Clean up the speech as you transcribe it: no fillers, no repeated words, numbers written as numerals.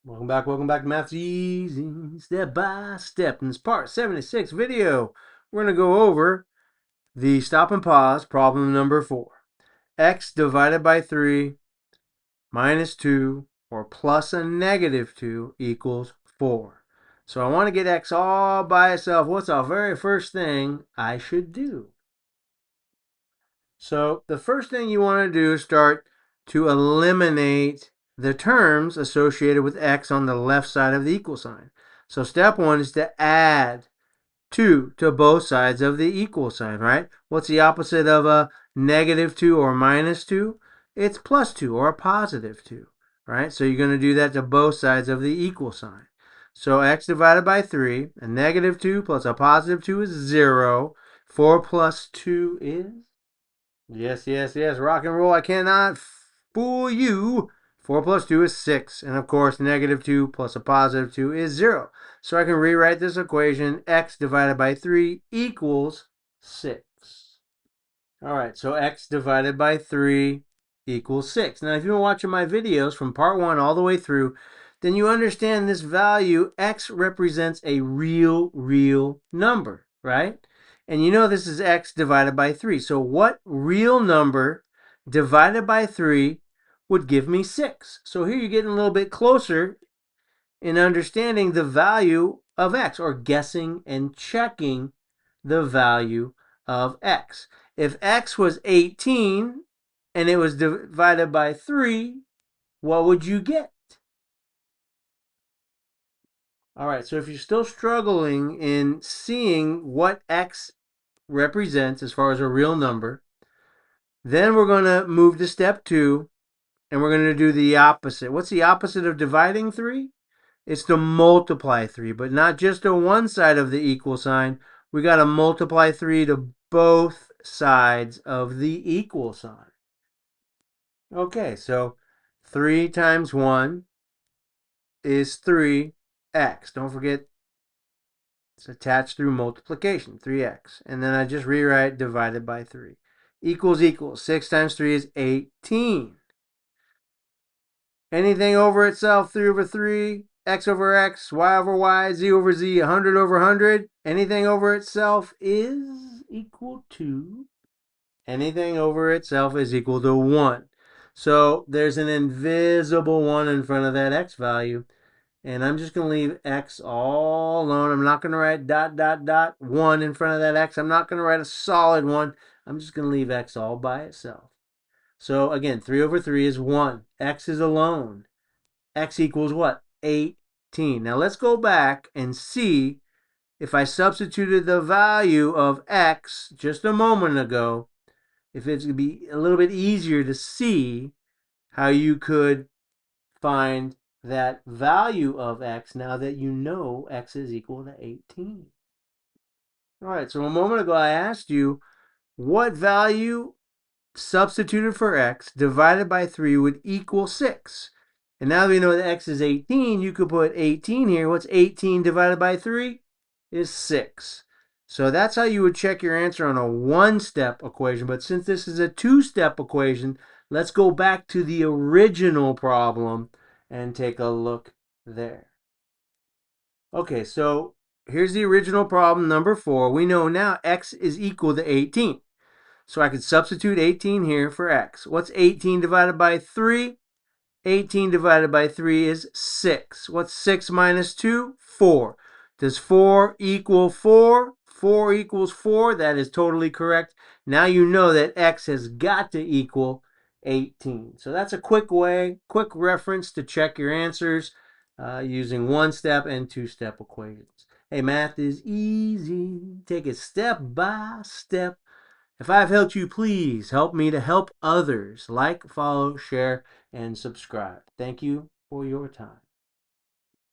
Welcome back to Math's Easy, step by step. In this part 76 video, we're going to go over the stop and pause problem number 4. X divided by 3 minus 2 or plus a negative 2 equals 4. So I want to get X all by itself. What's the very first thing I should do? So the first thing you want to do is start to eliminate the terms associated with X on the left side of the equal sign. So step 1 is to add 2 to both sides of the equal sign, right? What's the opposite of a negative 2 or minus 2? It's plus 2 or a positive 2, right? So you're going to do that to both sides of the equal sign. So X divided by 3, a negative 2 plus a positive 2 is 0. 4 plus 2 is? Yes. Rock and roll. I cannot fool you. 4 plus 2 is 6. And of course, negative 2 plus a positive 2 is 0. So I can rewrite this equation. X divided by 3 equals 6. All right, so X divided by 3 equals 6. Now, if you've been watching my videos from part 1 all the way through, then you understand this value, X represents a real number, right? And you know this is X divided by 3. So what real number divided by 3 would give me 6? So here you're getting a little bit closer in understanding the value of X, or guessing and checking the value of X. If X was 18 and it was divided by 3, what would you get? All right, so if you're still struggling in seeing what X represents as far as a real number, then we're going to move to step 2, and we're going to do the opposite. What's the opposite of dividing 3? It's to multiply 3, but not just to one side of the equal sign. We got to multiply 3 to both sides of the equal sign. Okay, so 3 times 1 is 3x. Don't forget, it's attached through multiplication, 3x. And then I just rewrite divided by 3. Equals. 6 times 3 is 18. Anything over itself, 3 over 3, x over x, y over y, z over z, 100 over 100. Anything over itself is equal to, anything over itself is equal to 1. So there's an invisible 1 in front of that x value. And I'm just going to leave x all alone. I'm not going to write ... 1 in front of that x. I'm not going to write a solid 1. I'm just going to leave x all by itself. So again, 3 over 3 is 1. X is alone. X equals what? 18. Now let's go back and see if I substituted the value of x just a moment ago, if it's going to be a little bit easier to see how you could find that value of x now that you know x is equal to 18. All right, so a moment ago I asked you what value substituted for x divided by 3 would equal 6. And now that we know that x is 18, you could put 18 here. What's 18 divided by 3? Is 6. So that's how you would check your answer on a one-step equation. But since this is a two-step equation, let's go back to the original problem and take a look there. Okay, so here's the original problem, number 4. We know now x is equal to 18. So I could substitute 18 here for x. What's 18 divided by 3? 18 divided by 3 is 6. What's 6 minus 2? 4. Does 4 equal 4? 4 equals 4. That is totally correct. Now you know that x has got to equal 18. So that's a quick reference to check your answers using one-step and two-step equations. Hey, math is easy. Take it step by step. If I've helped you, please help me to help others. Like, follow, share, and subscribe. Thank you for your time.